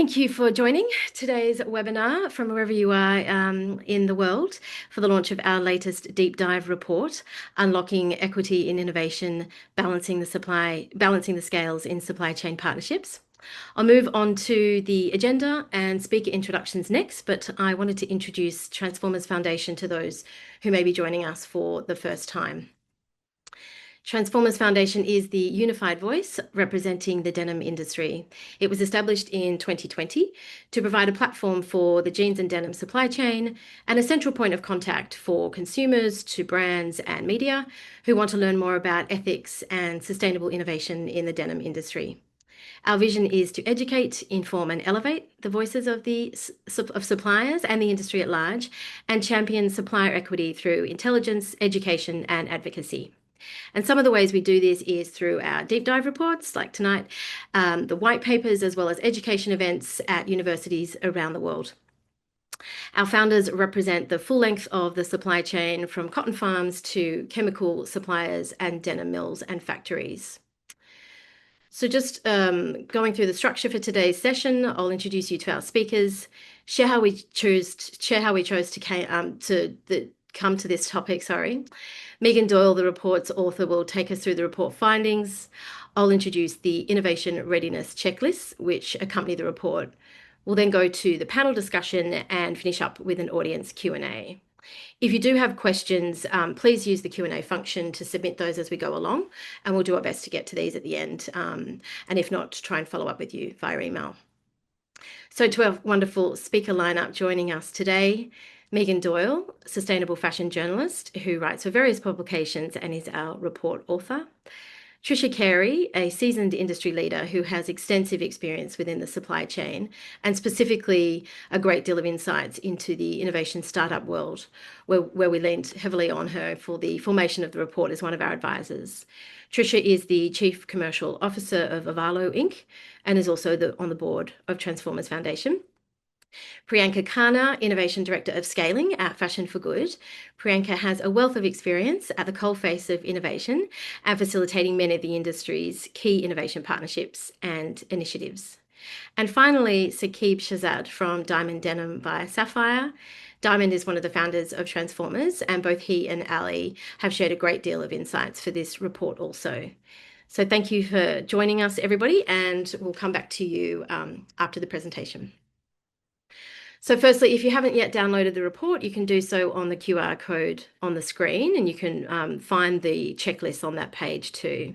Thank you for joining today's webinar from wherever you are in the world for the launch of our latest deep dive report, Unlocking Equity in Innovation, Balancing the Scales in Supply Chain Partnerships. I'll move on to the agenda and speaker introductions next, but I wanted to introduce Transformers Foundation to those who may be joining us for the first time. Transformers Foundation is the unified voice representing the denim industry. It was established in 2020 to provide a platform for the jeans and denim supply chain and a central point of contact for consumers to brands and media who want to learn more about ethics and sustainable innovation in the denim industry. Our vision is to educate, inform, and elevate the voices of suppliers and the industry at large, and champion supplier equity through intelligence, education, and advocacy. And some of the ways we do this is through our deep dive reports, like tonight, the white papers, as well as education events at universities around the world. Our founders represent the full length of the supply chain, from cotton farms to chemical suppliers and denim mills and factories. So just going through the structure for today's session, I'll introduce you to our speakers, share how we chose to come to this topic. Megan Doyle, the report's author, will take us through the report findings. I'll introduce the innovation readiness checklist, which accompany the report. We'll then go to the panel discussion and finish up with an audience Q&A. If you do have questions, please use the Q&A function to submit those as we go along, and we'll do our best to get to these at the end. And if not, try and follow up with you via email. So to our wonderful speaker lineup joining us today, Megan Doyle, sustainable fashion journalist who writes for various publications and is our report author. Tricia Carey, a seasoned industry leader who has extensive experience within the supply chain and specifically a great deal of insights into the innovation startup world, where we leaned heavily on her for the formation of the report as one of our advisors. Tricia is the Chief Commercial Officer of Avalo Inc. and is also on the board of Transformers Foundation. Priyanka, Khanna, Innovation Director of Scaling at Fashion for Good. Priyanka has a wealth of experience at the coalface of innovation and facilitating many of the industry's key innovation partnerships and initiatives. And finally, Saqib Shahzad from Diamond Denim by Sapphire. Diamond is one of the founders of Transformers, and both he and Ali have shared a great deal of insights for this report also. So thank you for joining us, everybody, and we'll come back to you after the presentation. So firstly, if you haven't yet downloaded the report, you can do so on the QR code on the screen, and you can find the checklist on that page too.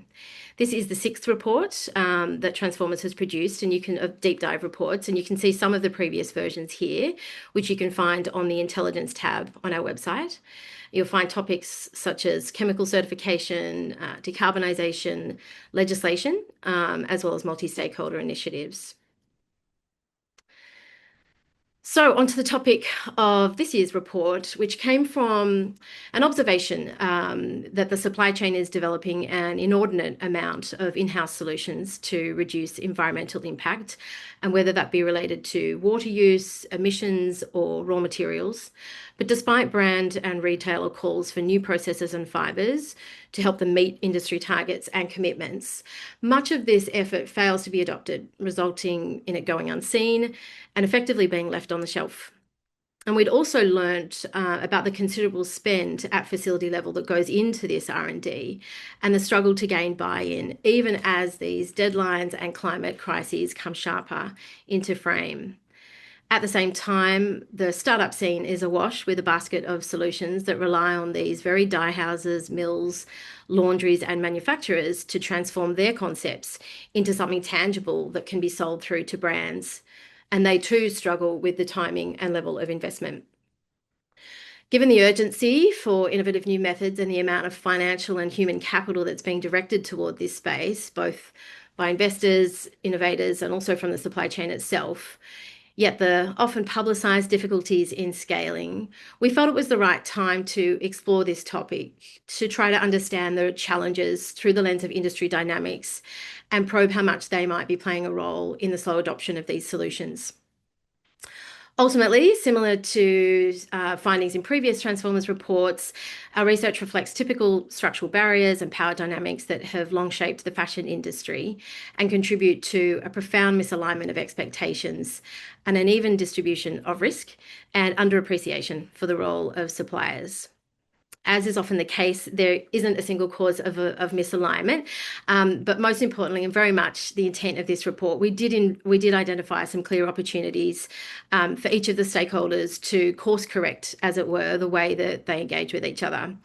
This is the 6th report that Transformers has produced, and you can deep dive reports, and you can see some of the previous versions here, which you can find on the intelligence tab on our website. You'll find topics such as chemical certification, decarbonisation, legislation, as well as multi-stakeholder initiatives. So onto the topic of this year's report, which came from an observation that the supply chain is developing an inordinate amount of in-house solutions to reduce environmental impact, and whether that be related to water use, emissions, or raw materials. But despite brand and retailer calls for new processes and fibres to help them meet industry targets and commitments, much of this effort fails to be adopted, resulting in it going unseen and effectively being left on the shelf. And we'd also learnt about the considerable spend at facility level that goes into this R&D and the struggle to gain buy-in, even as these deadlines and climate crises come sharper into frame. At the same time, the startup scene is awash with a basket of solutions that rely on these very dye houses, mills, laundries, and manufacturers to transform their concepts into something tangible that can be sold through to brands. And they too struggle with the timing and level of investment. Given the urgency for innovative new methods and the amount of financial and human capital that's being directed toward this space, both by investors, innovators, and also from the supply chain itself, yet the often publicised difficulties in scaling, we felt it was the right time to explore this topic, to try to understand the challenges through the lens of industry dynamics and probe how much they might be playing a role in the slow adoption of these solutions. Ultimately, similar to findings in previous Transformers reports, our research reflects typical structural barriers and power dynamics that have long shaped the fashion industry and contribute to a profound misalignment of expectations, an uneven distribution of risk, and underappreciation for the role of suppliers. As is often the case, there isn't a single cause of misalignment, but most importantly, and very much the intent of this report, we did identify some clear opportunities for each of the stakeholders to course correct, as it were, the way that they engage with each other.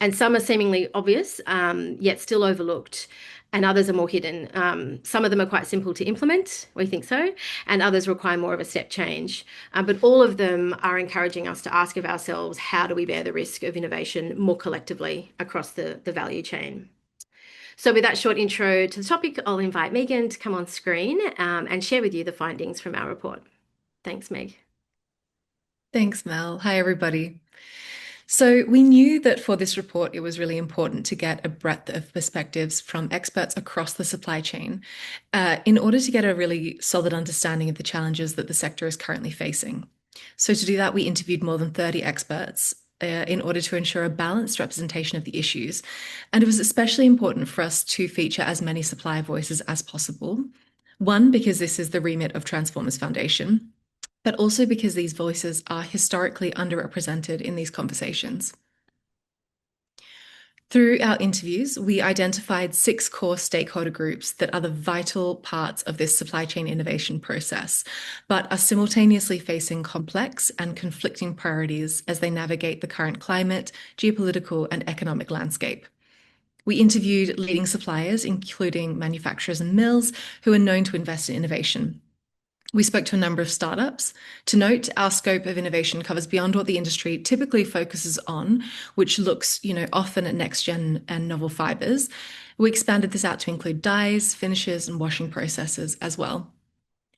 And some are seemingly obvious, yet still overlooked, and others are more hidden. Some of them are quite simple to implement, we think so, and others require more of a step change. But all of them are encouraging us to ask of ourselves, how do we bear the risk of innovation more collectively across the value chain? So with that short intro to the topic, I'll invite Megan to come on screen and share with you the findings from our report. Thanks, Meg. Thanks, Mel. Hi, everybody. So we knew that for this report, it was really important to get a breadth of perspectives from experts across the supply chain in order to get a really solid understanding of the challenges that the sector is currently facing. So to do that, we interviewed more than 30 experts in order to ensure a balanced representation of the issues. And it was especially important for us to feature as many supplier voices as possible. One, because this is the remit of Transformers Foundation, but also because these voices are historically underrepresented in these conversations. Through our interviews, we identified 6 core stakeholder groups that are the vital parts of this supply chain innovation process, but are simultaneously facing complex and conflicting priorities as they navigate the current climate, geopolitical, and economic landscape. We interviewed leading suppliers, including manufacturers and mills, who are known to invest in innovation. We spoke to a number of startups. To note, our scope of innovation covers beyond what the industry typically focuses on, which looks, often at next-gen and novel fibers. We expanded this out to include dyes, finishes, and washing processes as well.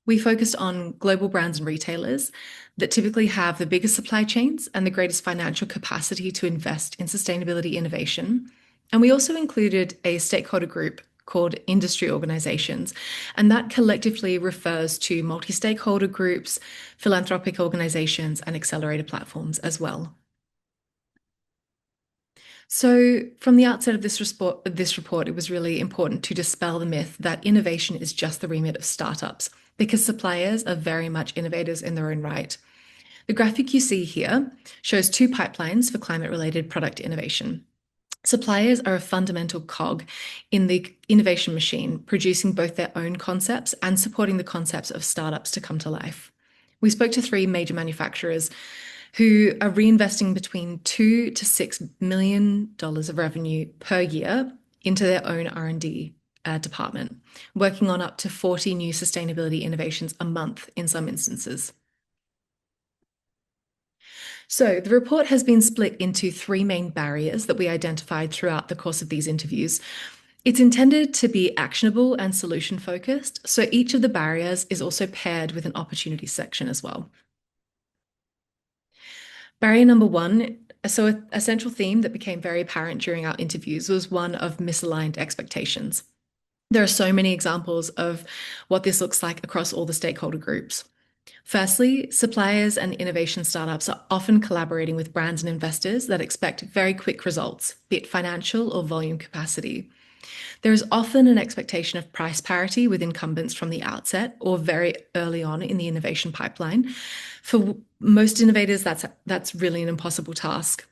We focused on global brands and retailers that typically have the biggest supply chains and the greatest financial capacity to invest in sustainability innovation. And we also included a stakeholder group called industry organizations, and that collectively refers to multi-stakeholder groups, philanthropic organizations, and accelerator platforms as well. So from the outset of this report, it was really important to dispel the myth that innovation is just the remit of startups, because suppliers are very much innovators in their own right. The graphic you see here shows 2 pipelines for climate-related product innovation. Suppliers are a fundamental cog in the innovation machine, producing both their own concepts and supporting the concepts of startups to come to life. We spoke to 3 major manufacturers who are reinvesting between $2 to $6 million of revenue per year into their own R&D department, working on up to 40 new sustainability innovations a month in some instances. So the report has been split into 3 main barriers that we identified throughout the course of these interviews. It's intended to be actionable and solution focused, so each of the barriers is also paired with an opportunity section as well. Barrier number 1, so a central theme that became very apparent during our interviews was one of misaligned expectations. There are so many examples of what this looks like across all the stakeholder groups. Firstly, suppliers and innovation startups are often collaborating with brands and investors that expect very quick results, be it financial or volume capacity. There is often an expectation of price parity with incumbents from the outset or very early on in the innovation pipeline. For most innovators, that's really an impossible task.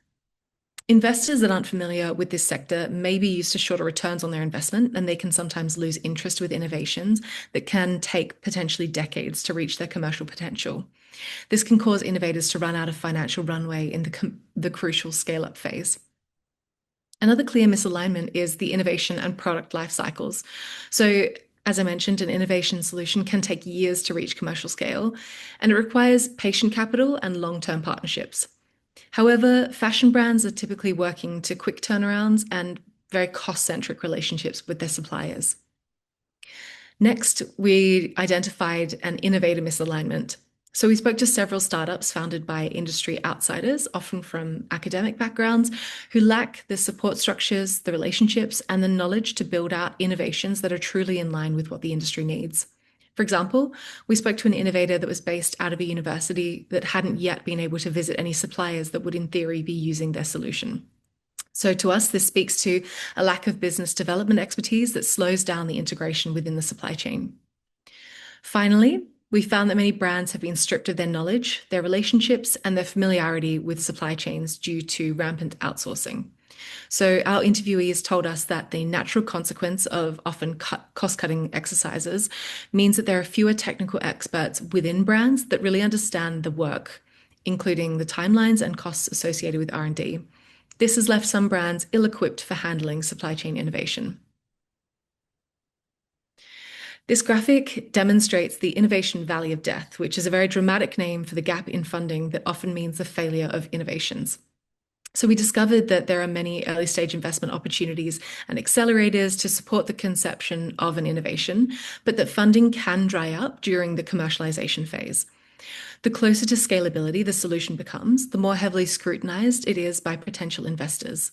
Investors that aren't familiar with this sector may be used to shorter returns on their investment, and they can sometimes lose interest with innovations that can take potentially decades to reach their commercial potential. This can cause innovators to run out of financial runway in the crucial scale-up phase. Another clear misalignment is the innovation and product life cycles. So, as I mentioned, an innovation solution can take years to reach commercial scale, and it requires patient capital and long-term partnerships. However, fashion brands are typically working to quick turnarounds and very cost-centric relationships with their suppliers. Next, we identified an innovator misalignment. So we spoke to several startups founded by industry outsiders, often from academic backgrounds, who lack the support structures, the relationships, and the knowledge to build out innovations that are truly in line with what the industry needs. For example, we spoke to an innovator that was based out of a university that hadn't yet been able to visit any suppliers that would, in theory, be using their solution. So to us, this speaks to a lack of business development expertise that slows down the integration within the supply chain. Finally, we found that many brands have been stripped of their knowledge, their relationships, and their familiarity with supply chains due to rampant outsourcing. So our interviewees told us that the natural consequence of often cost-cutting exercises means that there are fewer technical experts within brands that really understand the work, including the timelines and costs associated with R&D. This has left some brands ill-equipped for handling supply chain innovation. This graphic demonstrates the innovation valley of death, which is a very dramatic name for the gap in funding that often means the failure of innovations. So we discovered that there are many early stage investment opportunities and accelerators to support the conception of an innovation, but that funding can dry up during the commercialization phase. The closer to scalability the solution becomes, the more heavily scrutinized it is by potential investors.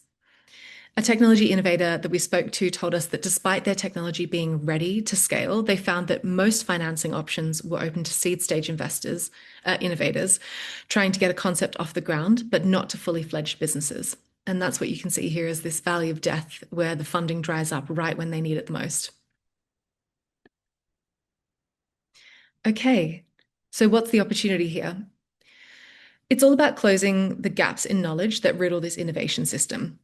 A technology innovator that we spoke to told us that despite their technology being ready to scale, they found that most financing options were open to seed stage innovators, trying to get a concept off the ground, but not to fully fledged businesses. And that's what you can see here is this valley of death where the funding dries up right when they need it the most. Okay, so what's the opportunity here? It's all about closing the gaps in knowledge that riddle this innovation system.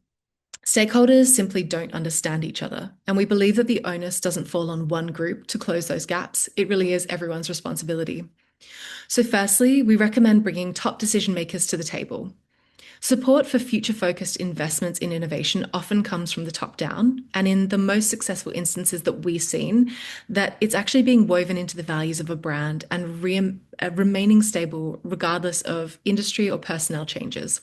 Stakeholders simply don't understand each other, and we believe that the onus doesn't fall on one group to close those gaps. It really is everyone's responsibility. So firstly, we recommend bringing top decision makers to the table. Support for future-focused investments in innovation often comes from the top down, and in the most successful instances that we've seen, that it's actually being woven into the values of a brand and remaining stable regardless of industry or personnel changes.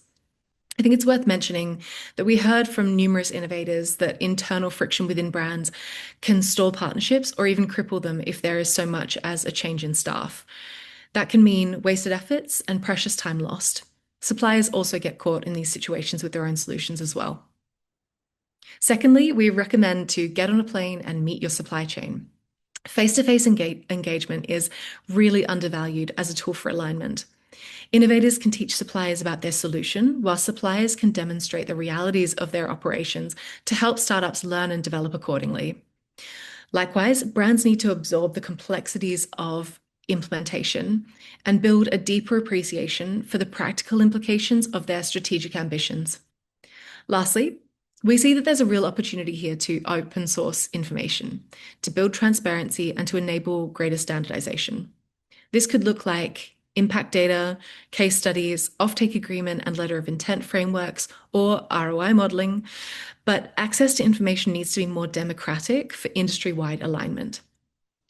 I think it's worth mentioning that we heard from numerous innovators that internal friction within brands can stall partnerships or even cripple them if there is so much as a change in staff. That can mean wasted efforts and precious time lost. Suppliers also get caught in these situations with their own solutions as well. Secondly, we recommend to get on a plane and meet your supply chain. Face-to-face engagement is really undervalued as a tool for alignment. Innovators can teach suppliers about their solution, while suppliers can demonstrate the realities of their operations to help startups learn and develop accordingly. Likewise, brands need to absorb the complexities of implementation and build a deeper appreciation for the practical implications of their strategic ambitions. Lastly, we see that there's a real opportunity here to open source information, to build transparency and to enable greater standardization. This could look like impact data, case studies, offtake agreement and letter of intent frameworks, or ROI modeling, but access to information needs to be more democratic for industry-wide alignment.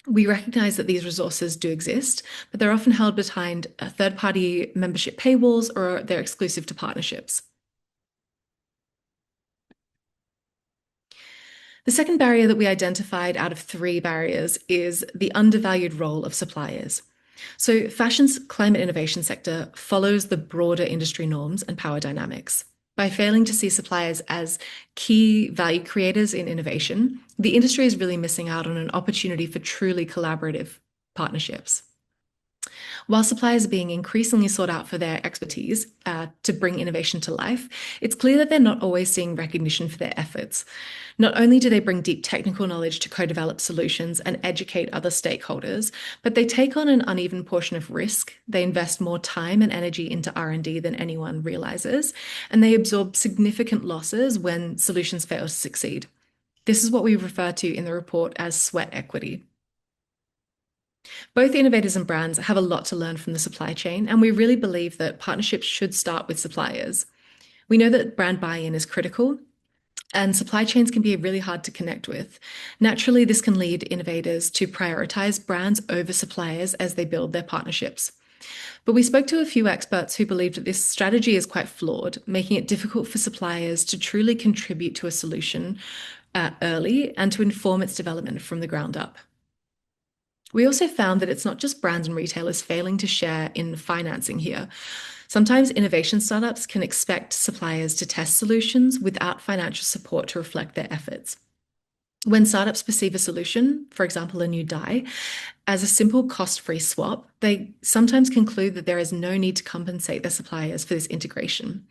We recognize that these resources do exist, but they're often held behind third-party membership paywalls or they're exclusive to partnerships. The second barrier that we identified out of 3 barriers is the undervalued role of suppliers. So fashion's climate innovation sector follows the broader industry norms and power dynamics. By failing to see suppliers as key value creators in innovation, the industry is really missing out on an opportunity for truly collaborative partnerships. While suppliers are being increasingly sought out for their expertise to bring innovation to life, it's clear that they're not always seeing recognition for their efforts. Not only do they bring deep technical knowledge to co-develop solutions and educate other stakeholders, but they take on an uneven portion of risk. They invest more time and energy into R&D than anyone realizes, and they absorb significant losses when solutions fail to succeed. This is what we refer to in the report as sweat equity. Both innovators and brands have a lot to learn from the supply chain, and we really believe that partnerships should start with suppliers. We know that brand buy-in is critical, and supply chains can be really hard to connect with. Naturally, this can lead innovators to prioritize brands over suppliers as they build their partnerships. But we spoke to a few experts who believed that this strategy is quite flawed, making it difficult for suppliers to truly contribute to a solution early and to inform its development from the ground up. We also found that it's not just brands and retailers failing to share in financing here. Sometimes innovation startups can expect suppliers to test solutions without financial support to reflect their efforts. When startups perceive a solution, for example, a new dye, as a simple cost-free swap, they sometimes conclude that there is no need to compensate their suppliers for this integration.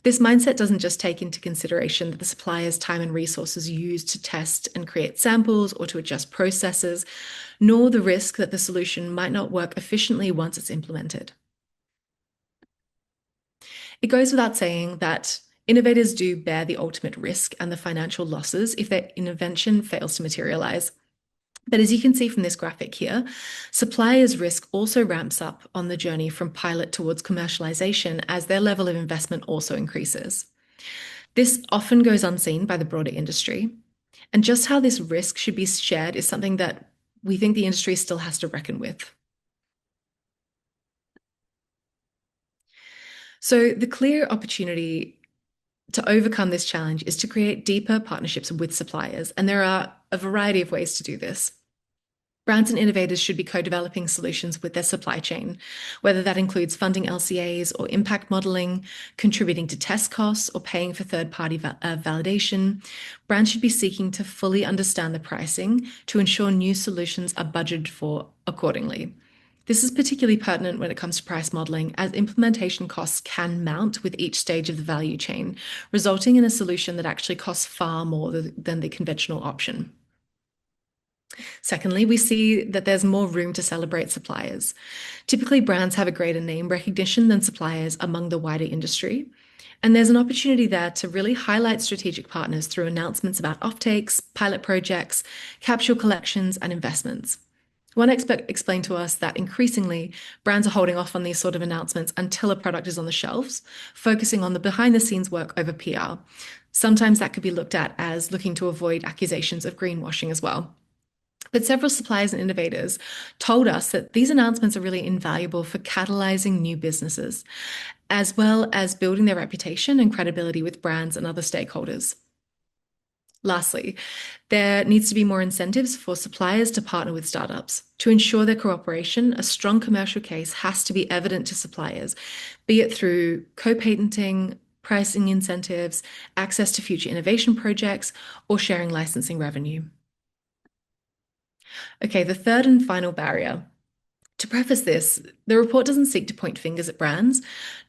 This mindset doesn't just take into consideration that the supplier's time and resources used to test and create samples or to adjust processes, nor the risk that the solution might not work efficiently once it's implemented. It goes without saying that innovators do bear the ultimate risk and the financial losses if their invention fails to materialize. But as you can see from this graphic here, suppliers' risk also ramps up on the journey from pilot towards commercialization as their level of investment also increases. This often goes unseen by the broader industry. And just how this risk should be shared is something that we think the industry still has to reckon with. So the clear opportunity to overcome this challenge is to create deeper partnerships with suppliers, and there are a variety of ways to do this. Brands and innovators should be co-developing solutions with their supply chain, whether that includes funding LCAs or impact modeling, contributing to test costs, or paying for third-party validation. Brands should be seeking to fully understand the pricing to ensure new solutions are budgeted for accordingly. This is particularly pertinent when it comes to price modeling, as implementation costs can mount with each stage of the value chain, resulting in a solution that actually costs far more than the conventional option. Secondly, we see that there's more room to celebrate suppliers. Typically, brands have a greater name recognition than suppliers among the wider industry. And there's an opportunity there to really highlight strategic partners through announcements about offtakes, pilot projects, capsule collections, and investments. One expert explained to us that increasingly brands are holding off on these sort of announcements until a product is on the shelves, focusing on the behind the scenes work over PR. Sometimes that could be looked at as looking to avoid accusations of greenwashing as well. But several suppliers and innovators told us that these announcements are really invaluable for catalyzing new businesses, as well as building their reputation and credibility with brands and other stakeholders. Lastly, there needs to be more incentives for suppliers to partner with startups. To ensure their cooperation, a strong commercial case has to be evident to suppliers, be it through co-patenting, pricing incentives, access to future innovation projects, or sharing licensing revenue. Okay, the third and final barrier. To preface this, the report doesn't seek to point fingers at brands,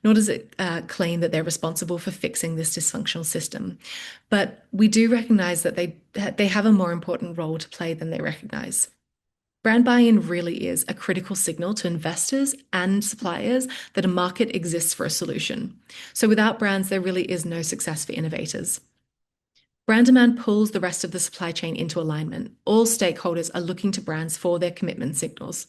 nor does it claim that they're responsible for fixing this dysfunctional system. But we do recognize that they have a more important role to play than they recognize. Brand buy-in really is a critical signal to investors and suppliers that a market exists for a solution. So without brands, there really is no success for innovators. Brand demand pulls the rest of the supply chain into alignment. All stakeholders are looking to brands for their commitment signals.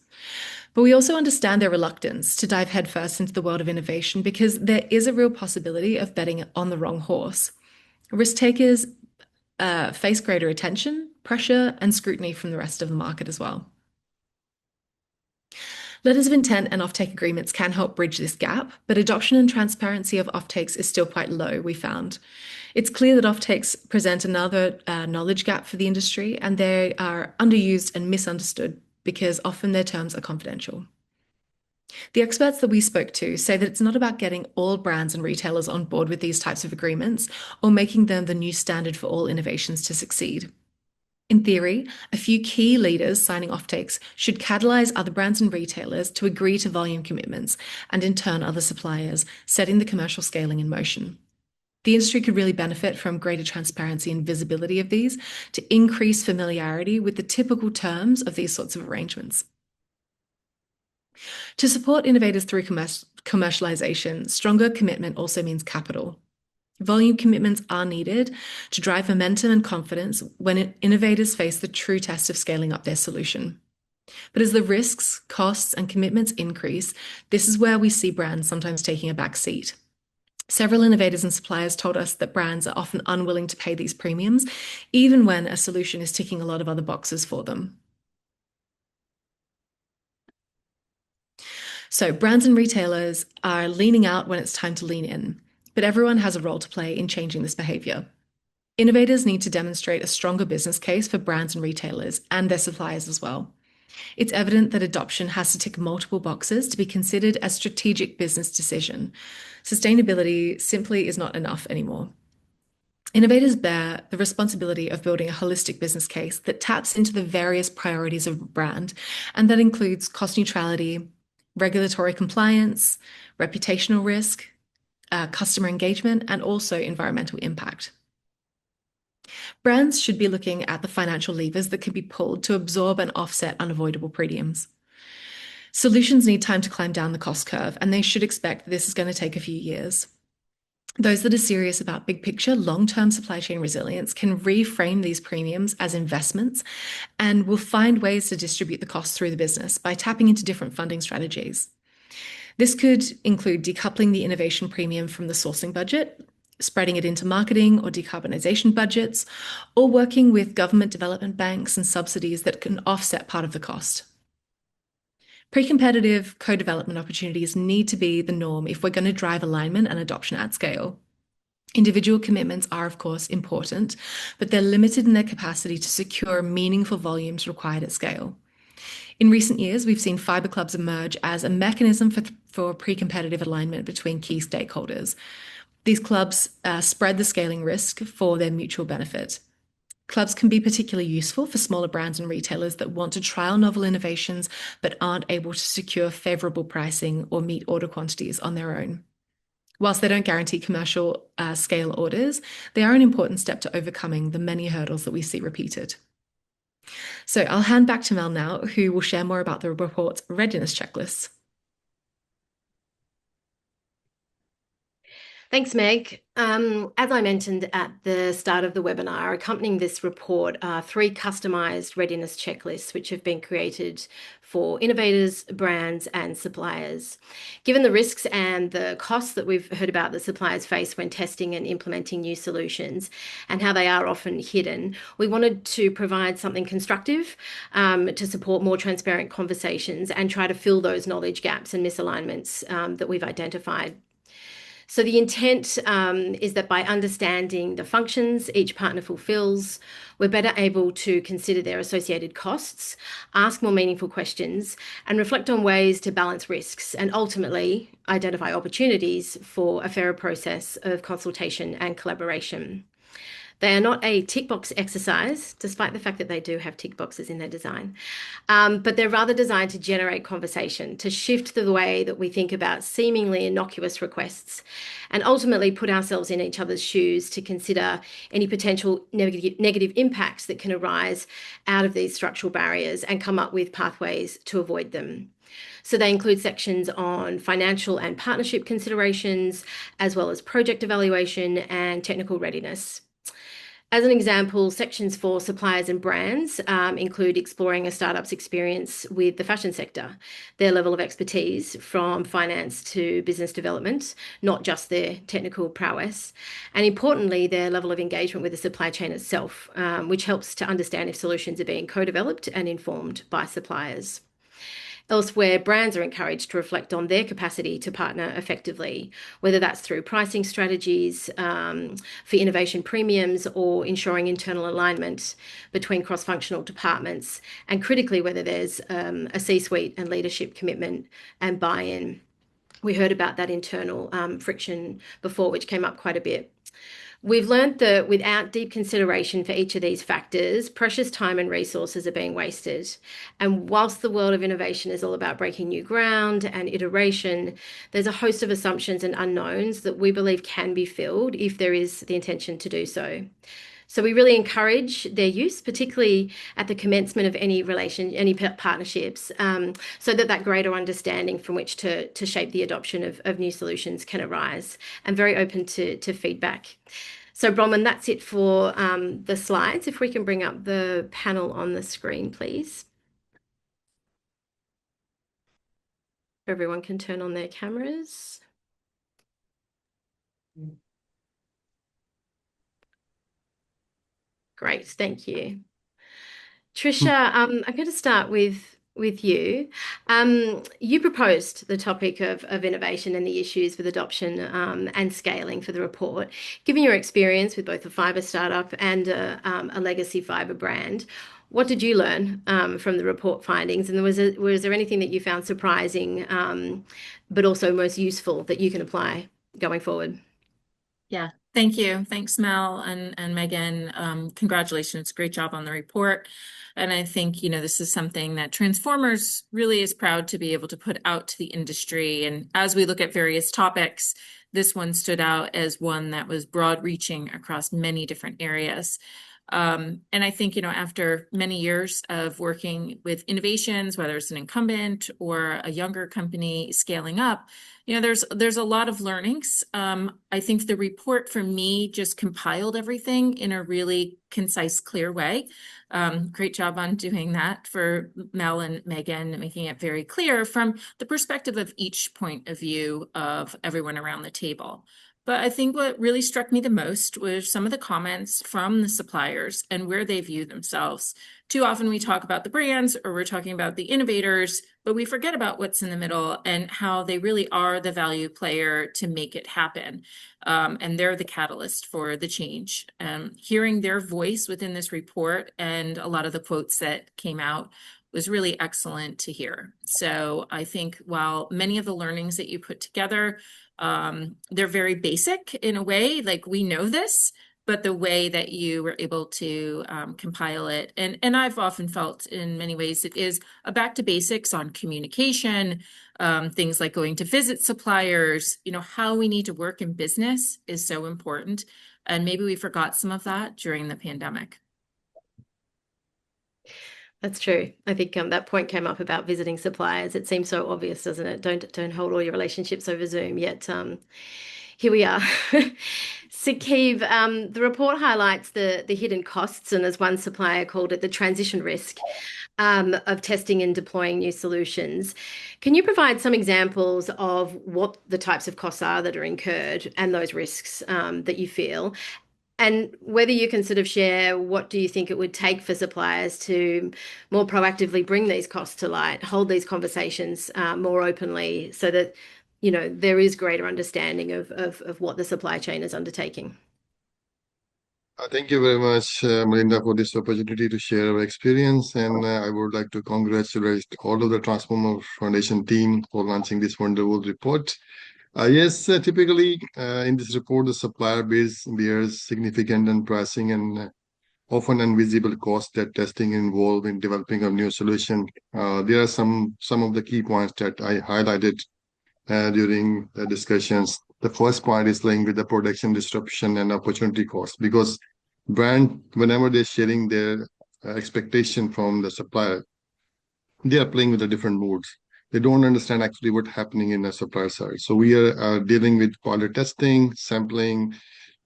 But we also understand their reluctance to dive headfirst into the world of innovation because there is a real possibility of betting on the wrong horse. Risk takers face greater attention, pressure, and scrutiny from the rest of the market as well. Letters of intent and offtake agreements can help bridge this gap, but adoption and transparency of offtakes is still quite low, we found. It's clear that offtakes present another knowledge gap for the industry, and they are underused and misunderstood because often their terms are confidential. The experts that we spoke to say that it's not about getting all brands and retailers on board with these types of agreements or making them the new standard for all innovations to succeed. In theory, a few key leaders signing offtakes should catalyze other brands and retailers to agree to volume commitments and in turn other suppliers, setting the commercial scaling in motion. The industry could really benefit from greater transparency and visibility of these to increase familiarity with the typical terms of these sorts of arrangements. To support innovators through commercialization, stronger commitment also means capital. Volume commitments are needed to drive momentum and confidence when innovators face the true test of scaling up their solution. But as the risks, costs, and commitments increase, this is where we see brands sometimes taking a back seat. Several innovators and suppliers told us that brands are often unwilling to pay these premiums, even when a solution is ticking a lot of other boxes for them. So brands and retailers are leaning out when it's time to lean in, but everyone has a role to play in changing this behavior. Innovators need to demonstrate a stronger business case for brands and retailers and their suppliers as well. It's evident that adoption has to tick multiple boxes to be considered a strategic business decision. Sustainability simply is not enough anymore. Innovators bear the responsibility of building a holistic business case that taps into the various priorities of a brand, and that includes cost neutrality, regulatory compliance, reputational risk, customer engagement, and also environmental impact. Brands should be looking at the financial levers that can be pulled to absorb and offset unavoidable premiums. Solutions need time to climb down the cost curve, and they should expect that this is going to take a few years. Those that are serious about big picture, long-term supply chain resilience can reframe these premiums as investments and will find ways to distribute the costs through the business by tapping into different funding strategies. This could include decoupling the innovation premium from the sourcing budget, spreading it into marketing or decarbonisation budgets, or working with government development banks and subsidies that can offset part of the cost. Pre-competitive co-development opportunities need to be the norm if we're going to drive alignment and adoption at scale. Individual commitments are, of course, important, but they're limited in their capacity to secure meaningful volumes required at scale. In recent years, we've seen fibre clubs emerge as a mechanism for pre-competitive alignment between key stakeholders. These clubs spread the scaling risk for their mutual benefit. Clubs can be particularly useful for smaller brands and retailers that want to trial novel innovations but aren't able to secure favourable pricing or meet order quantities on their own. Whilst they don't guarantee commercial scale orders, they are an important step to overcoming the many hurdles that we see repeated. So I'll hand back to Mel now, who will share more about the report's readiness checklists. Thanks, Meg. As I mentioned at the start of the webinar, accompanying this report are 3 customised readiness checklists which have been created for innovators, brands and suppliers. Given the risks and the costs that we've heard about that suppliers face when testing and implementing new solutions and how they are often hidden, we wanted to provide something constructive to support more transparent conversations and try to fill those knowledge gaps and misalignments that we've identified. So the intent is that by understanding the functions each partner fulfills, we're better able to consider their associated costs, ask more meaningful questions, and reflect on ways to balance risks and ultimately identify opportunities for a fairer process of consultation and collaboration. They are not a tick box exercise, despite the fact that they do have tick boxes in their design, but they're rather designed to generate conversation, to shift the way that we think about seemingly innocuous requests, and ultimately put ourselves in each other's shoes to consider any potential negative impacts that can arise out of these structural barriers and come up with pathways to avoid them. So they include sections on financial and partnership considerations, as well as project evaluation and technical readiness. As an example, sections for suppliers and brands include exploring a startup's experience with the fashion sector, their level of expertise from finance to business development, not just their technical prowess, and importantly, their level of engagement with the supply chain itself, which helps to understand if solutions are being co-developed and informed by suppliers. Elsewhere, brands are encouraged to reflect on their capacity to partner effectively, whether that's through pricing strategies for innovation premiums or ensuring internal alignment between cross-functional departments, and critically, whether there's a C-suite and leadership commitment and buy-in. We heard about that internal friction before, which came up quite a bit. We've learned that without deep consideration for each of these factors, precious time and resources are being wasted. And whilst the world of innovation is all about breaking new ground and iteration, there's a host of assumptions and unknowns that we believe can be filled if there is the intention to do so. So we really encourage their use, particularly at the commencement of any partnerships, so that greater understanding from which to shape the adoption of new solutions can arise, and very open to feedback. So Bronwyn, that's it for the slides. If we can bring up the panel on the screen, please. Everyone can turn on their cameras. Great, thank you. Tricia, I'm going to start with you. You proposed the topic of innovation and the issues with adoption and scaling for the report. Given your experience with both a fibre startup and a legacy fibre brand, what did you learn from the report findings? And was there anything that you found surprising, but also most useful that you can apply going forward? Yeah, Thank you. Thanks, Mel and Megan. Congratulations. Great job on the report. And I think, this is something that Transformers really is proud to be able to put out to the industry. And as we look at various topics, this one stood out as one that was broad reaching across many different areas. And I think, after many years of working with innovations, whether it's an incumbent or a younger company scaling up, there's a lot of learnings. I think the report for me just compiled everything in a really concise, clear way. Great job on doing that for Mel and Megan, making it very clear from the perspective of each point of view of everyone around the table. But I think what really struck me the most was some of the comments from the suppliers and where they view themselves. Too often we talk about the brands or we're talking about the innovators, but we forget about what's in the middle and how they really are the value player to make it happen. And they're the catalyst for the change. Hearing their voice within this report and a lot of the quotes that came out was really excellent to hear. So I think while many of the learnings that you put together, they're very basic in a way, like we know this, but the way that you were able to compile it, and I've often felt in many ways it is a back to basics on communication, things like going to visit suppliers, how we need to work in business is so important. And maybe we forgot some of that during the pandemic. That's true. I think that point came up about visiting suppliers. It seems so obvious, doesn't it? Don't hold all your relationships over Zoom. Yet here we are. Saqib, the report highlights the hidden costs, and as one supplier called it, the transition risk of testing and deploying new solutions. Can you provide some examples of what the types of costs are that are incurred and those risks that you feel? And whether you can sort of share what do you think it would take for suppliers to more proactively bring these costs to light, hold these conversations more openly so that, there is greater understanding of what the supply chain is undertaking. Thank you very much, Melinda, for this opportunity to share our experience. And I would like to congratulate all of the Transformer Foundation team for launching this wonderful report. Yes, typically in this report, the supplier base bears significant and pricing and often invisible costs that testing involve in developing a new solution. There are some of the key points that I highlighted during the discussions. The first point is linked with the production disruption and opportunity cost, because brand, whenever they're sharing their expectation from the supplier, they are playing with the different moods. They don't understand actually what's happening in the supplier side. So we are dealing with pilot testing, sampling.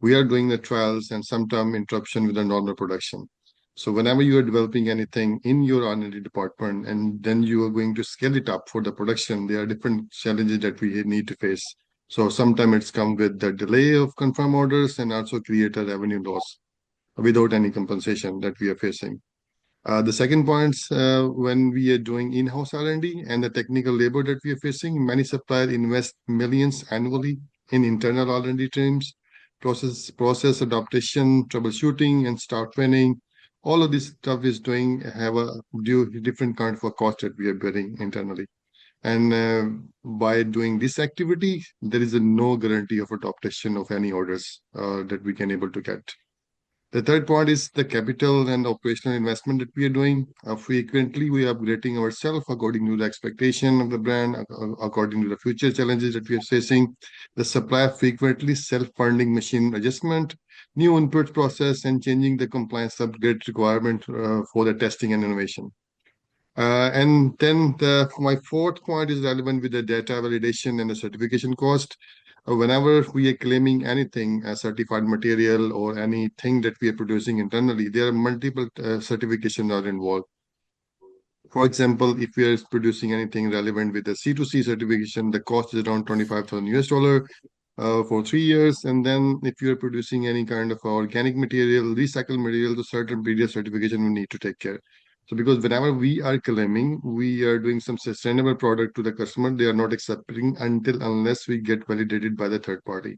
We are doing the trials and sometimes interruption with the normal production. So whenever you are developing anything in your R&D department and then you are going to scale it up for the production, there are different challenges that we need to face. So sometimes it's come with the delay of confirmed orders and also create a revenue loss without any compensation that we are facing. The second point, when we are doing in-house R&D and the technical labor that we are facing, many suppliers invest millions annually in internal R&D teams, process adaptation, troubleshooting, and staff training. All of this stuff is have a different kind of a cost that we are bearing internally. And by doing this activity, there is no guarantee of adaptation of any orders that we can able to get. The third point is the capital and operational investment that we are doing. Frequently, we are upgrading ourselves according to the expectation of the brand, according to the future challenges that we are facing. The supplier frequently self-funding machine adjustment, new input process, and changing the compliance upgrade requirement for the testing and innovation. And then my fourth point is relevant with the data validation and the certification cost. Whenever we are claiming anything, a certified material or anything that we are producing internally, there are multiple certifications are involved. For example, if we are producing anything relevant with the C2C certification, the cost is around $25,000 for 3 years. And then if you're producing any kind of organic material, recycled material, the certain period certification we need to take care. So because whenever we are claiming we are doing some sustainable product to the customer, they are not accepting unless we get validated by the third party.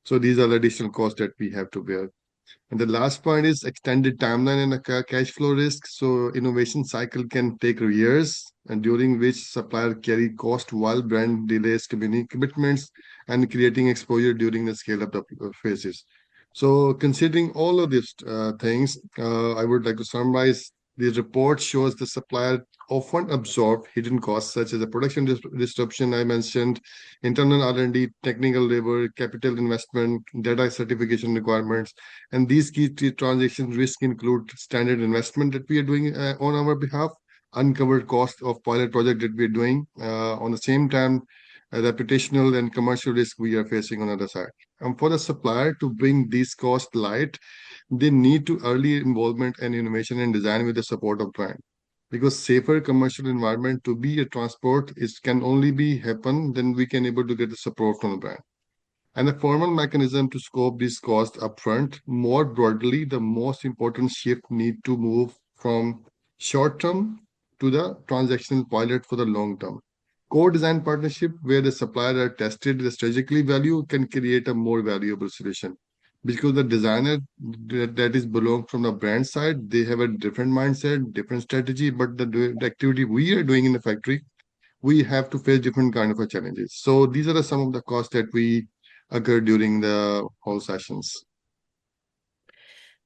So these are the additional costs that we have to bear. And the last point is extended timeline and a cash flow risk. So innovation cycle can take years, and during which supplier carry cost while brand delays commitments and creating exposure during the scale up the phases. So considering all of these things, I would like to summarize. The report shows the supplier often absorb hidden costs such as the production disruption I mentioned, internal R&D, technical labor, capital investment, data certification requirements, and these key transaction risk include standard investment that we are doing on our behalf, uncovered cost of pilot project that we are doing, on the same time, reputational and commercial risk we are facing on the other side. And for the supplier to bring these costs light, they need to early involvement and innovation and design with the support of brand. Because safer commercial environment to be a transport is can only be happen then we can able to get the support from the brand. And a formal mechanism to scope these costs upfront. More broadly, the most important shift need to move from short term to the transactional pilot for the long term. Co-design partnership where the supplier are tested the strategically value can create a more valuable solution. Because the designer that is belong from the brand side, they have a different mindset, different strategy, but the activity we are doing in the factory, we have to face different kind of a challenges. So these are some of the costs that we occur during the whole sessions.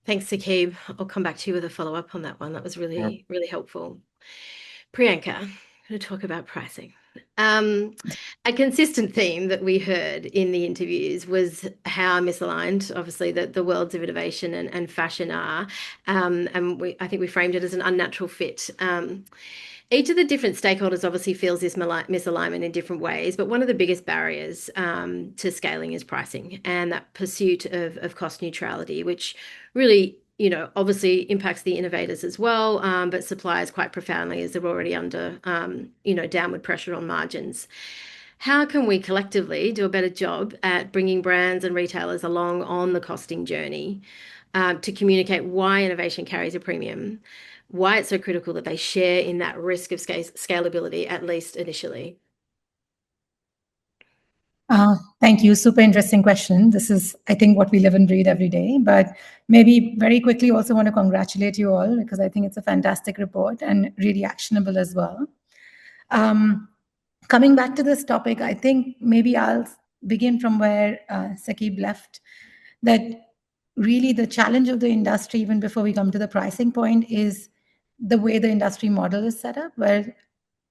Thanks, Saqib. I'll come back to you with a follow-up on that one. That was Yeah. really helpful. Priyanka, I'm going to talk about pricing. A consistent theme that we heard in the interviews was how misaligned, obviously, the worlds of innovation and fashion are. And I think we framed it as an unnatural fit. Each of the different stakeholders obviously feels this misalignment in different ways, but one of the biggest barriers to scaling is pricing and that pursuit of cost neutrality, which really, obviously impacts the innovators as well, but suppliers quite profoundly as they're already under, downward pressure on margins. How can we collectively do a better job at bringing brands and retailers along on the costing journey to communicate why innovation carries a premium, why it's so critical that they share in that risk of scalability, at least initially? Thank you. Super interesting question. This is, I think, what we live and breathe every day. But maybe very quickly also want to congratulate you all because I think it's a fantastic report and really actionable as well. Coming back to this topic, I think maybe I'll begin from where Saqib left, that really the challenge of the industry, even before we come to the pricing point, is the way the industry model is set up, where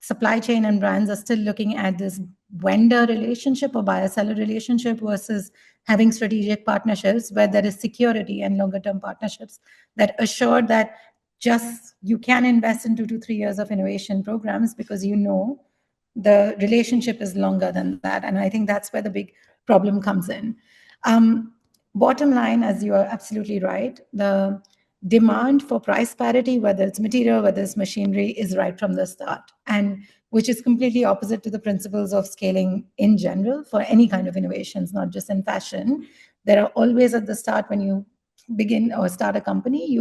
supply chain and brands are still looking at this vendor relationship or buyer-seller relationship versus having strategic partnerships where there is security and longer-term partnerships that assure that just you can invest in 2 to 3 years of innovation programs because the relationship is longer than that. And I think that's where the big problem comes in. Bottom line, as you are absolutely right, the demand for price parity, whether it's material, whether it's machinery, is right from the start, and which is completely opposite to the principles of scaling in general for any kind of innovations, not just in fashion. There are always at the start when you begin or start a company,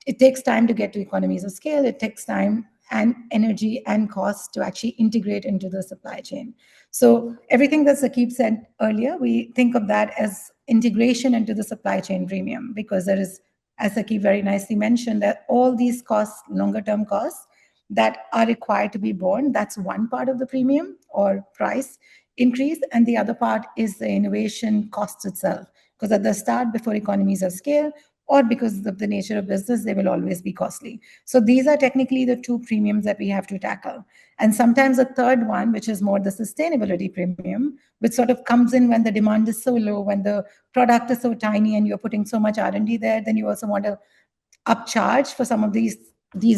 it takes time to get to economies of scale. It takes time and energy and cost to actually integrate into the supply chain. So everything that Saqib said earlier, we think of that as integration into the supply chain premium, because there is, as Saqib very nicely mentioned, that all these costs, longer term costs that are required to be borne, that's one part of the premium or price increase. And the other part is the innovation cost itself. Because at the start, before economies of scale, or because of the nature of business, they will always be costly. So these are technically the two premiums that we have to tackle. And sometimes a third one, which is more the sustainability premium, which sort of comes in when the demand is so low, when the product is so tiny and you're putting so much R&D there, then you also want to upcharge for some of these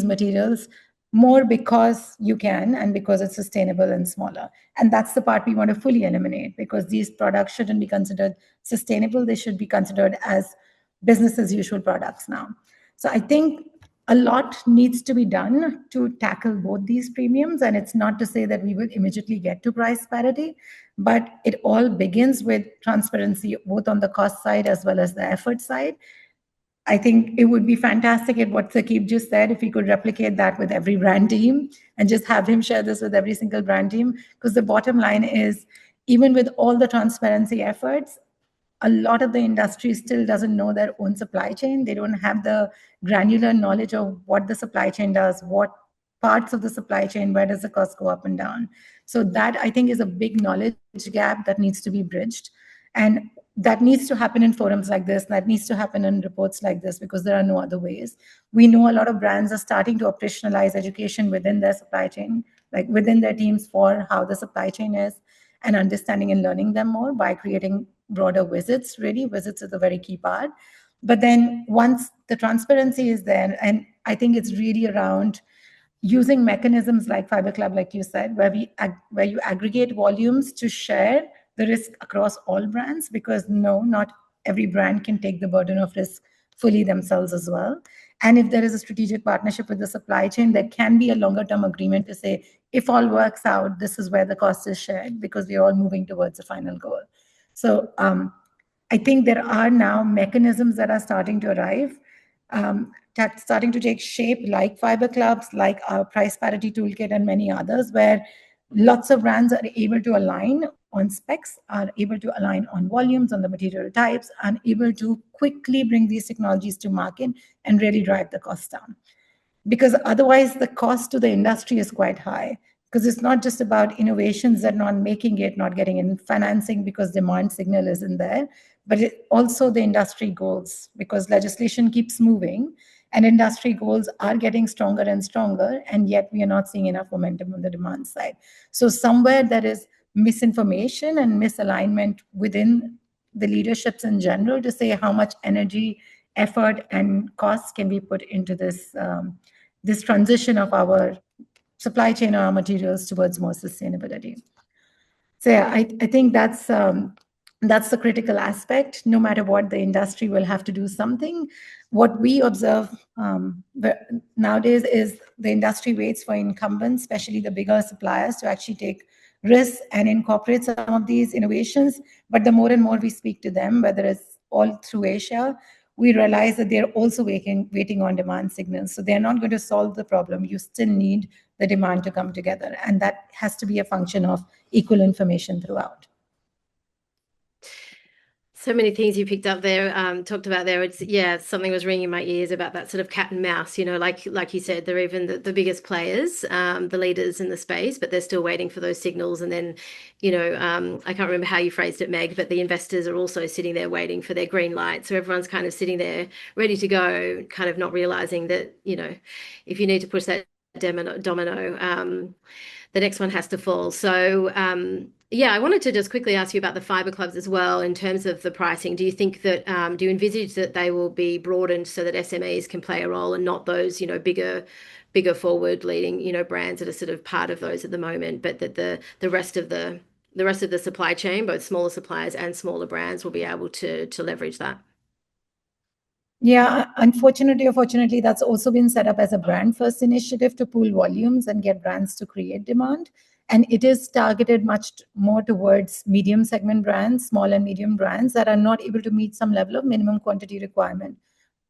materials more because you can and because it's sustainable and smaller. And that's the part we want to fully eliminate, because these products shouldn't be considered sustainable. They should be considered as business as usual products now. So I think a lot needs to be done to tackle both these premiums. And it's not to say that we will immediately get to price parity, but it all begins with transparency, both on the cost side as well as the effort side. I think it would be fantastic at what Saqib just said if we could replicate that with every brand team and just have him share this with every single brand team. Because the bottom line is, even with all the transparency efforts, a lot of the industry still doesn't know their own supply chain. They don't have the granular knowledge of what the supply chain does, what parts of the supply chain, where does the cost go up and down. So that, I think, is a big knowledge gap that needs to be bridged. And that needs to happen in forums like this. That needs to happen in reports like this, because there are no other ways. We know a lot of brands are starting to operationalize education within their supply chain, like within their teams, for how the supply chain is, and understanding and learning them more by creating broader visits. Really, visits is a very key part. But then once the transparency is there, and I think it's really around using mechanisms like Fiber Club, like you said, where you aggregate volumes to share the risk across all brands, because no, not every brand can take the burden of risk fully themselves as well. And if there is a strategic partnership with the supply chain, there can be a longer term agreement to say, if all works out, this is where the cost is shared, because we're all moving towards a final goal. So I think there are now mechanisms that are starting to arrive, that's starting to take shape, like Fiber Clubs, like our price parity toolkit, and many others, where lots of brands are able to align on specs, are able to align on volumes, on the material types, and able to quickly bring these technologies to market and really drive the cost down. Because otherwise the cost to the industry is quite high, because it's not just about innovations that not making it, not getting in financing because demand signal isn't there, but also the industry goals, because legislation keeps moving and industry goals are getting stronger and stronger, and yet we are not seeing enough momentum on the demand side. So somewhere there is misinformation and misalignment within the leaderships in general to say how much energy, effort, and costs can be put into this transition of our supply chain or our materials towards more sustainability. So yeah, I think that's the critical aspect. No matter what, the industry will have to do something. What we observe nowadays is the industry waits for incumbents, especially the bigger suppliers, to actually take risks and incorporate some of these innovations. But the more and more we speak to them, whether it's all through Asia, we realize that they're also waiting on demand signals. So they're not going to solve the problem. You still need the demand to come together. And that has to be a function of equal information throughout. So many things you picked up there, talked about there. It's, yeah, something was ringing in my ears about that sort of cat and mouse, like you said, they're even the biggest players, the leaders in the space, but they're still waiting for those signals. And then, I can't remember how you phrased it, Meg, but the investors are also sitting there waiting for their green light. So everyone's kind of sitting there ready to go, kind of not realizing that, if you need to push that domino, the next one has to fall. So, yeah, I wanted to just quickly ask you about the Fiber Clubs as well in terms of the pricing. Do you think that, do you envisage that they will be broadened so that SMEs can play a role and not those, bigger forward leading, brands that are sort of part of those at the moment, but that the rest of the supply chain, both smaller suppliers and smaller brands, will be able to leverage that? Yeah, unfortunately or fortunately, that's also been set up as a brand first initiative to pool volumes and get brands to create demand. And it is targeted much more towards medium segment brands, small and medium brands that are not able to meet some level of minimum quantity requirement.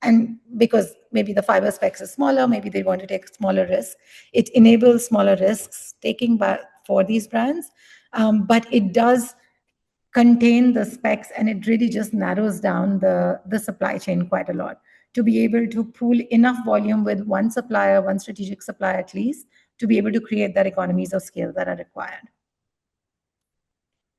And because maybe the fiber specs is smaller, maybe they want to take smaller risks. It enables smaller risks taking for these brands, but it does contain the specs, and it really just narrows down the supply chain quite a lot to be able to pool enough volume with one supplier, one strategic supplier at least, to be able to create that economies of scale that are required.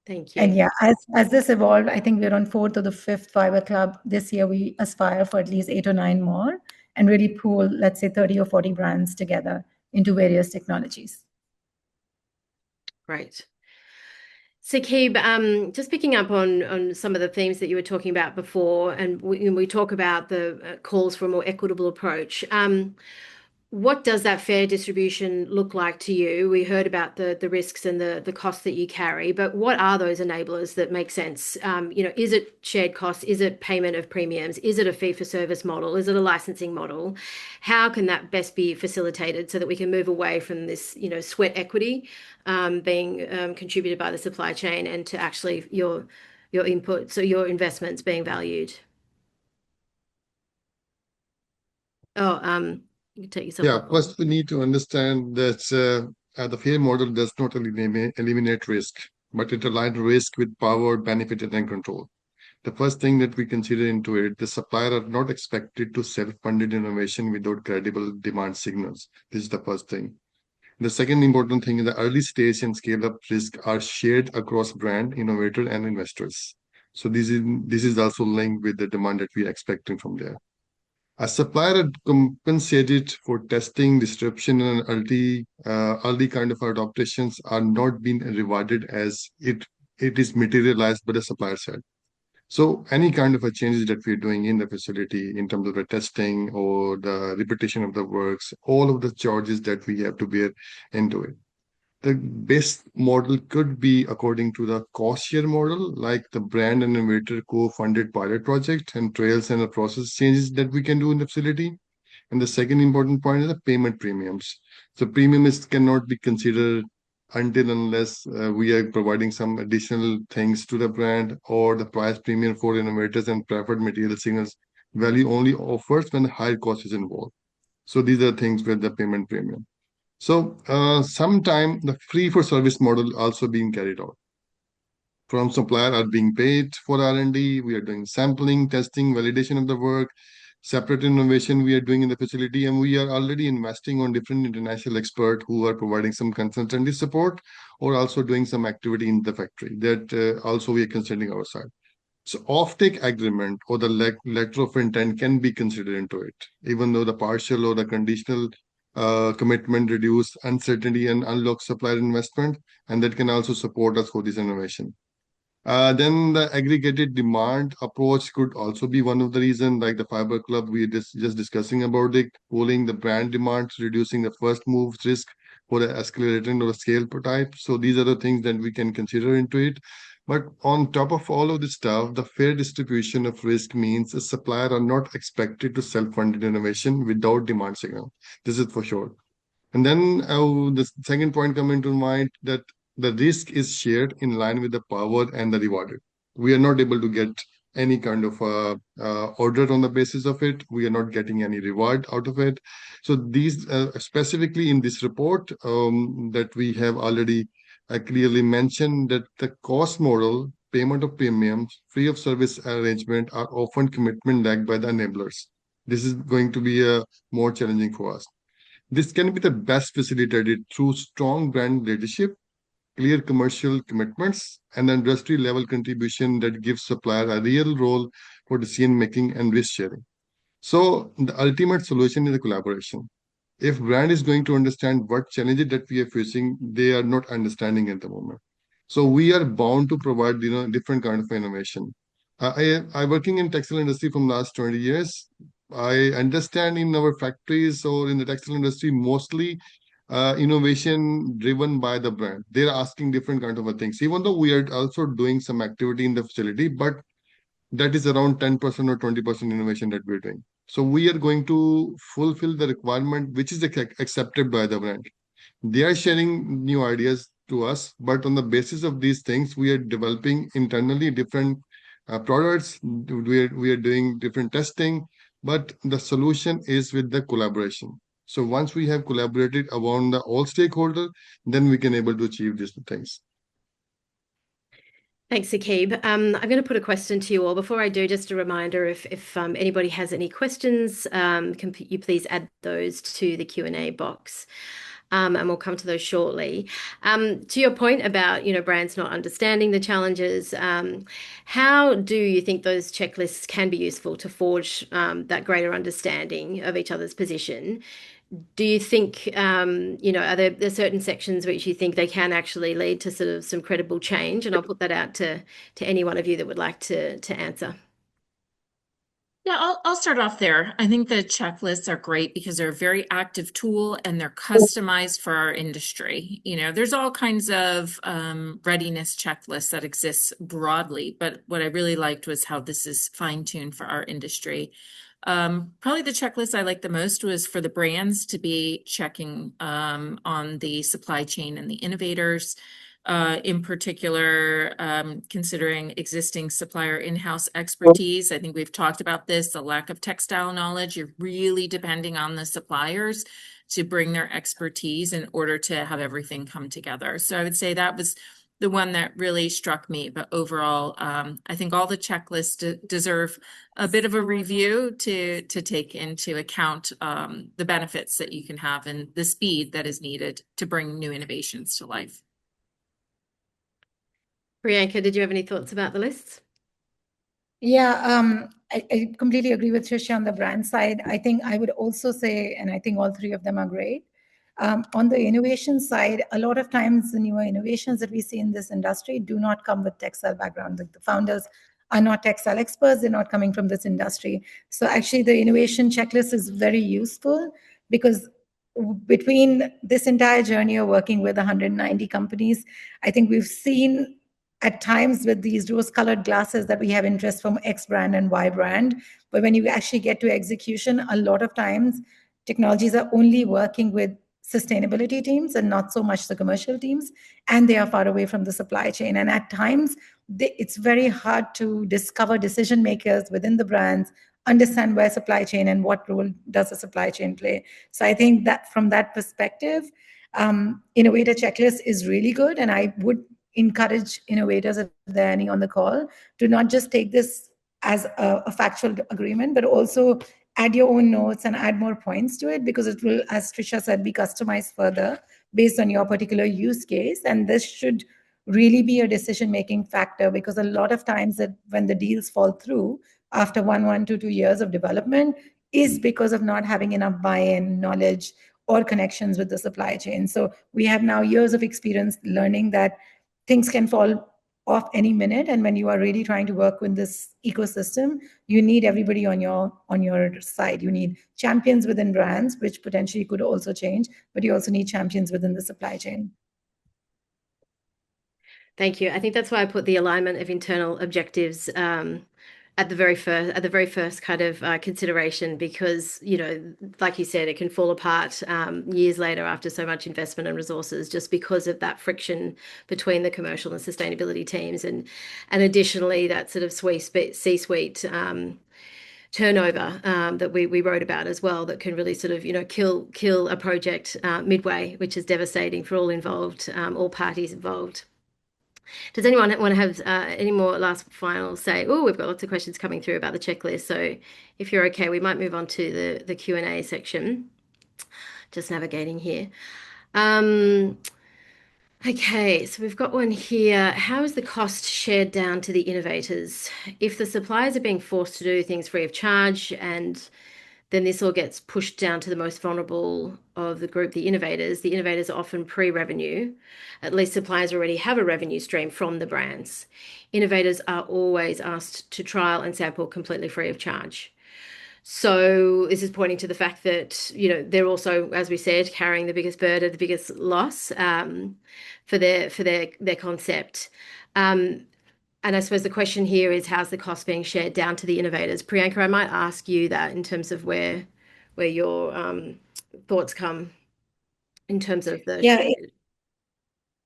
Thank you. And yeah, as this evolved, I think we're on 4th or the 5th Fiber Club. This year, we aspire for at least 8 or 9 more and really pool, let's say, 30 or 40 brands together into various technologies. Great. Saqib, just picking up on some of the themes that you were talking about before, and we talk about the calls for a more equitable approach. What does that fair distribution look like to you? We heard about the risks and the costs that you carry, but what are those enablers that make sense? Is it shared costs? Is it payment of premiums? Is it a fee for service model? Is it a licensing model? How can that best be facilitated so that we can move away from this, sweat equity being contributed by the supply chain and to actually your input, so your investments being valued? You can take yourself off. First we need to understand that the fair model does not eliminate risk, but it aligns risk with power, benefit, and control. The first thing that we consider into it, the supplier are not expected to self-funded innovation without credible demand signals. This is the first thing. The second important thing is the early stage and scale-up risk are shared across brand, innovator, and investors. So this is also linked with the demand that we are expecting from there. A supplier had compensated for testing, disruption, and early kind of adaptations are not being rewarded as it is materialized by the supplier side. So any kind of a changes that we're doing in the facility in terms of the testing or the repetition of the works, all of the charges that we have to bear into it. The best model could be according to the cost share model, like the brand and innovator co-funded pilot project and trials and the process changes that we can do in the facility. And the second important point is the payment premiums. So premium cannot be considered until unless we are providing some additional things to the brand, or the price premium for innovators and preferred material signals value only offers when higher cost is involved. So these are things with the payment premium. So sometime the free for service model also being carried out. From supplier are being paid for R&D. We are doing sampling, testing, validation of the work, separate innovation we are doing in the facility, and we are already investing on different international experts who are providing some consultancy support or also doing some activity in the factory that also we are considering our side. So offtake agreement or the letter of intent can be considered into it, even though the partial or the conditional commitment reduce uncertainty and unlock supplier investment, and that can also support us for this innovation. Then the aggregated demand approach could also be one of the reasons, like the Fiber Club we just discussing about it, pooling the brand demands, reducing the first move risk for the accelerator or the scale per type. So these are the things that we can consider into it. But on top of all of this stuff, the fair distribution of risk means a supplier are not expected to self-fund innovation without demand signal. This is for sure. And then the second point coming to mind, that the risk is shared in line with the power and the rewarded. We are not able to get any kind of order on the basis of it. We are not getting any reward out of it. So these specifically in this report that we have already clearly mentioned, that the cost model, payment of premiums, free of service arrangement are often commitment lagged by the enablers. This is going to be more challenging for us. This can be the best facilitated through strong brand leadership, clear commercial commitments, and industry level contribution that gives supplier a real role for decision making and risk sharing. So the ultimate solution is a collaboration. If brand is going to understand what challenges that we are facing, they are not understanding at the moment. So we are bound to provide different kind of innovation. I working in textile industry from last 20 years. I understand in our factories or in the textile industry, mostly innovation driven by the brand. They're asking different kind of things, even though we are also doing some activity in the facility, but that is around 10% or 20% innovation that we're doing. So we are going to fulfill the requirement which is accepted by the brand. They are sharing new ideas to us, but on the basis of these things, we are developing internally different products. We are doing different testing, but the solution is with the collaboration. So once we have collaborated around the all stakeholder, then we can able to achieve these things. Thanks, Saqib. I'm going to put a question to you all. Before I do, just a reminder, if anybody has any questions, can you please add those to the Q&A box, and we'll come to those shortly. To your point about brands not understanding the challenges, how do you think those checklists can be useful to forge that greater understanding of each other's position? Do you think, are there certain sections which you think they can actually lead to sort of some credible change? And I'll put that out to any one of you that would like to answer. Yeah, I'll start off there. I think the checklists are great because they're a very active tool and they're customized for our industry. There's all kinds of readiness checklists that exist broadly, but what I really liked was how this is fine-tuned for our industry. Probably the checklist I liked the most was for the brands to be checking on the supply chain and the innovators. In particular, considering existing supplier in-house expertise. I think we've talked about this, the lack of textile knowledge. You're really depending on the suppliers to bring their expertise in order to have everything come together. So I would say that was the one that really struck me. But overall, I think all the checklists deserve a bit of a review to take into account the benefits that you can have and the speed that is needed to bring new innovations to life. Priyanka, did you have any thoughts about the lists? Yeah, I completely agree with Tricia on the brand side. I think I would also say, and I think all three of them are great. On the innovation side, a lot of times the newer innovations that we see in this industry do not come with textile background. Like the founders are not textile experts, they're not coming from this industry. So actually the innovation checklist is very useful because between this entire journey of working with 190 companies, I think we've seen at times with these rose-colored glasses that we have interest from X brand and Y brand. But when you actually get to execution, a lot of times technologies are only working with sustainability teams and not so much the commercial teams, and they are far away from the supply chain. And at times, it's very hard to discover decision makers within the brands, understand where supply chain and what role does the supply chain play. So I think that from that perspective, innovator checklist is really good, and I would encourage innovators, if there are any on the call, to not just take this as a factual agreement, but also add your own notes and add more points to it, because it will, as Tricia said, be customized further based on your particular use case. And this should really be a decision-making factor, because a lot of times that when the deals fall through after 1 to 2 years of development is because of not having enough buy-in, knowledge, or connections with the supply chain. So we have now years of experience learning that things can fall off any minute, and when you are really trying to work with this ecosystem, you need everybody on your side. You need champions within brands, which potentially could also change, but you also need champions within the supply chain. Thank you. I think that's why I put the alignment of internal objectives at the very first kind of consideration, because like you said, it can fall apart years later after so much investment and resources, just because of that friction between the commercial and sustainability teams, and additionally that sort of C-suite turnover that we wrote about as well, that can really sort of kill a project midway, which is devastating for all involved, all parties involved. Does anyone want to have any more last final say? Oh, we've got lots of questions coming through about the checklist. So if you're okay, we might move on to the Q&A section. Just navigating here. Okay, so we've got one here. How is the cost shared down to the innovators? If the suppliers are being forced to do things free of charge, and then this all gets pushed down to the most vulnerable of the group, the innovators. The innovators are often pre-revenue. At least suppliers already have a revenue stream from the brands. Innovators are always asked to trial and sample completely free of charge. So this is pointing to the fact that, they're also, as we said, carrying the biggest burden, the biggest loss for their concept. And I suppose the question here is, how's the cost being shared down to the innovators? Priyanka, I might ask you that in terms of where your thoughts come in terms of the. Yeah,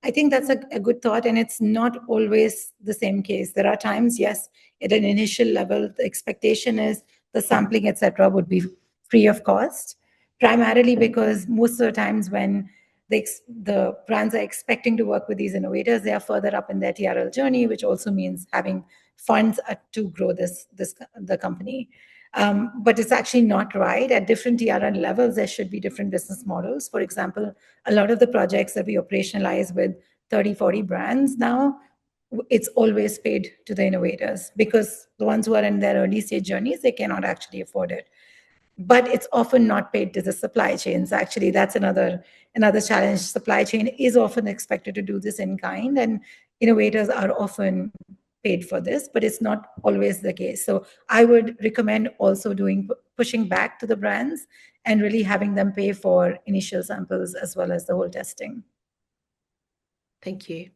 I think that's a good thought, and it's not always the same case. There are times, yes, at an initial level, the expectation is the sampling, etc., would be free of cost, primarily because most of the times when the brands are expecting to work with these innovators, they are further up in their TRL journey, which also means having funds to grow the company. But it's actually not right. At different TRL levels, there should be different business models. For example, a lot of the projects that we operationalize with 30, 40 brands now, it's always paid to the innovators, because the ones who are in their early stage journeys, they cannot actually afford it. But it's often not paid to the supply chains. Actually, that's another challenge. Supply chain is often expected to do this in kind, and innovators are often paid for this, but it's not always the case. So I would recommend also pushing back to the brands and really having them pay for initial samples as well as the whole testing. Thank you.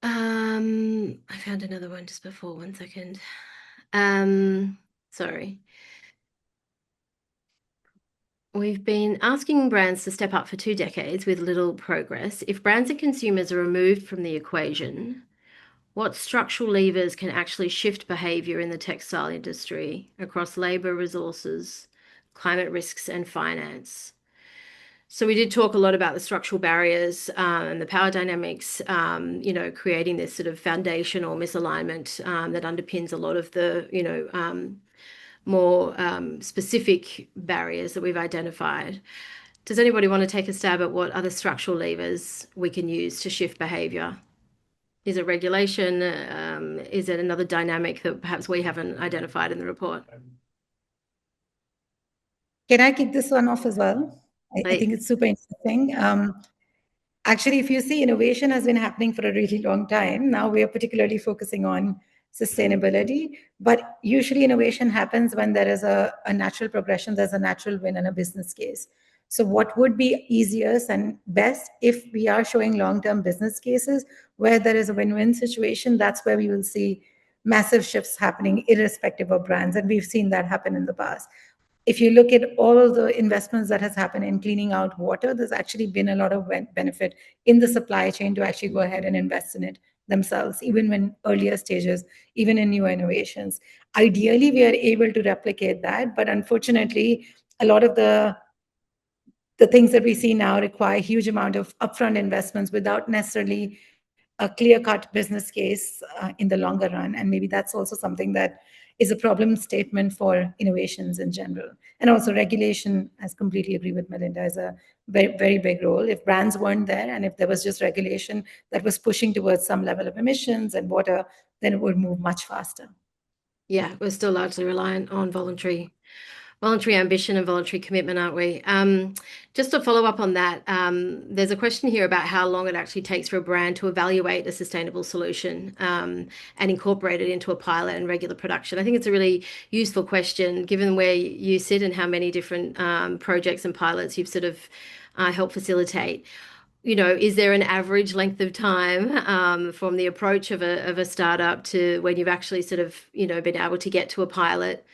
I found another one just before. 1 second. Sorry. We've been asking brands to step up for 2 decades with little progress. If brands and consumers are removed from the equation, what structural levers can actually shift behavior in the textile industry across labor, resources, climate risks, and finance? So we did talk a lot about the structural barriers and the power dynamics, creating this sort of foundational misalignment that underpins a lot of the, more specific barriers that we've identified. Does anybody want to take a stab at what other structural levers we can use to shift behavior? Is it regulation? Is it another dynamic that perhaps we haven't identified in the report? Can I kick this one off as well? I think it's super interesting. Actually, if you see, innovation has been happening for a really long time. Now we are particularly focusing on sustainability, but usually innovation happens when there is a natural progression, there's a natural win and a business case. So what would be easiest and best if we are showing long-term business cases where there is a win-win situation, that's where we will see massive shifts happening irrespective of brands. And we've seen that happen in the past. If you look at all of the investments that has happened in cleaning out water, there's actually been a lot of benefit in the supply chain to actually go ahead and invest in it themselves, even when earlier stages, even in new innovations. Ideally, we are able to replicate that, but unfortunately, a lot of the things that we see now require a huge amount of upfront investments without necessarily a clear-cut business case in the longer run. And maybe that's also something that is a problem statement for innovations in general. And also regulation, I completely agree with Melinda, is a very, very big role. If brands weren't there and if there was just regulation that was pushing towards some level of emissions and water, then it would move much faster. Yeah, we're still largely reliant on voluntary ambition and voluntary commitment, aren't we? Just to follow up on that, there's a question here about how long it actually takes for a brand to evaluate a sustainable solution and incorporate it into a pilot and regular production. I think it's a really useful question given where you sit and how many different projects and pilots you've sort of helped facilitate. Is there an average length of time from the approach of a startup to when you've actually sort of, been able to get to a pilot?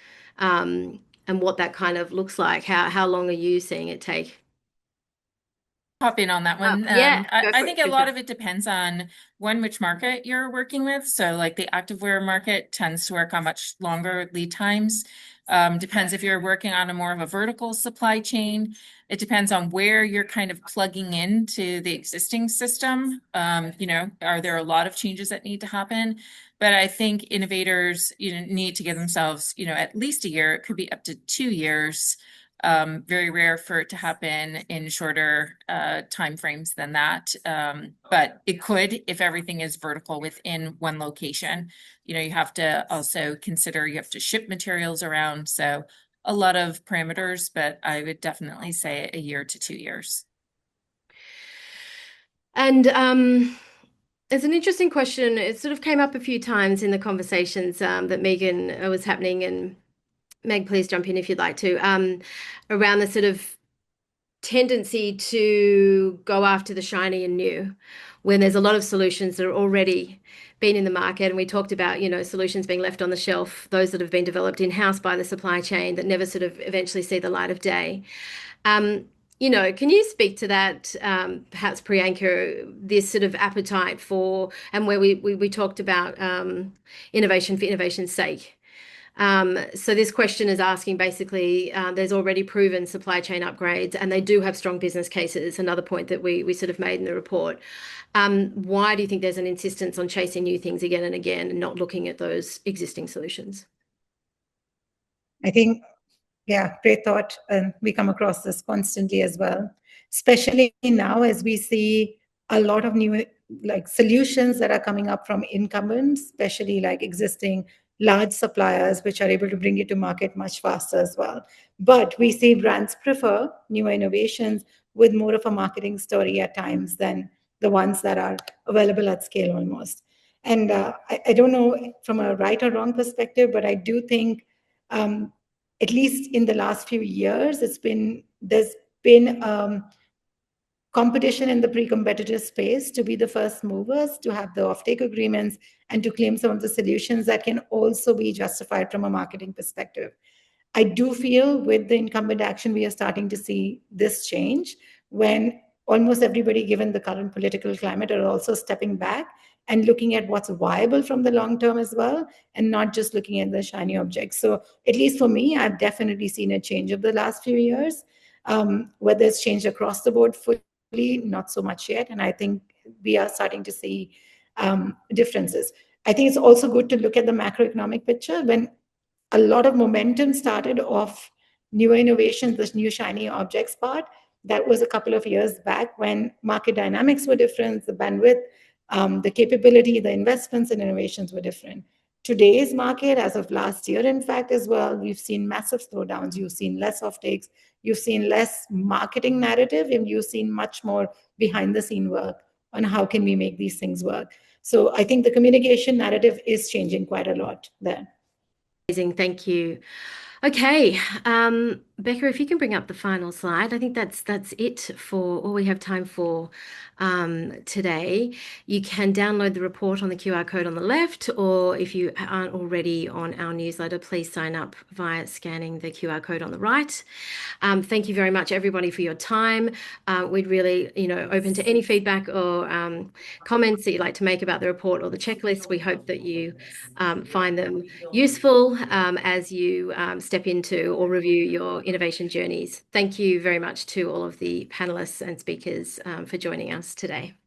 And what that kind of looks like. How long are you seeing it take? Hop in on that one. Yeah, I think a lot of it depends on which market you're working with. So like the activewear market tends to work on much longer lead times. Depends if you're working on a more of a vertical supply chain. It depends on where you're kind of plugging into the existing system. Are there a lot of changes that need to happen? But I think innovators, need to give themselves, at least a year. It could be up to 2 years. Very rare for it to happen in shorter timeframes than that. But it could if everything is vertical within one location. You have to also consider you have to ship materials around. So a lot of parameters, but I would definitely say a year to 2 years. And it's an interesting question. It sort of came up a few times in the conversations that Megan was happening, and Meg, please jump in if you'd like to, around the sort of tendency to go after the shiny and new when there's a lot of solutions that are already been in the market. And we talked about, solutions being left on the shelf, those that have been developed in-house by the supply chain that never sort of eventually see the light of day. Can you speak to that, perhaps Priyanka, this sort of appetite for, and where we talked about innovation for innovation's sake? So this question is asking basically, there's already proven supply chain upgrades and they do have strong business cases, another point that we sort of made in the report. Why do you think there's an insistence on chasing new things again and again and not looking at those existing solutions? I think, yeah, great thought. And we come across this constantly as well, especially now as we see a lot of new solutions that are coming up from incumbents, especially like existing large suppliers, which are able to bring it to market much faster as well. But we see brands prefer newer innovations with more of a marketing story at times than the ones that are available at scale almost. And I don't know from a right or wrong perspective, but I do think at least in the last few years, there's been competition in the pre-competitive space to be the first movers, to have the offtake agreements, and to claim some of the solutions that can also be justified from a marketing perspective. I do feel with the incumbent action, we are starting to see this change when almost everybody, given the current political climate, are also stepping back and looking at what's viable from the long term as well, and not just looking at the shiny objects. So at least for me, I've definitely seen a change of the last few years. Whether it's changed across the board fully, not so much yet. And I think we are starting to see differences. I think it's also good to look at the macroeconomic picture. When a lot of momentum started off newer innovations, this new shiny objects part, that was a couple of years back when market dynamics were different, the bandwidth The capability, the investments and innovations were different. Today's market, as of last year, in fact, as well, we've seen massive slowdowns. You've seen less offtakes, you've seen less marketing narrative, and you've seen much more behind the scene work on how can we make these things work. So I think the communication narrative is changing quite a lot there. Amazing, thank you. Okay, Becca, if you can bring up the final slide. I think that's it for all we have time for today. You can download the report on the QR code on the left, or if you aren't already on our newsletter, please sign up via scanning the QR code on the right. Thank you very much, everybody, for your time. We'd really, open to any feedback or comments that you'd like to make about the report or the checklist. We hope that you find them useful as you step into or review your innovation journeys. Thank you very much to all of the panelists and speakers for joining us today.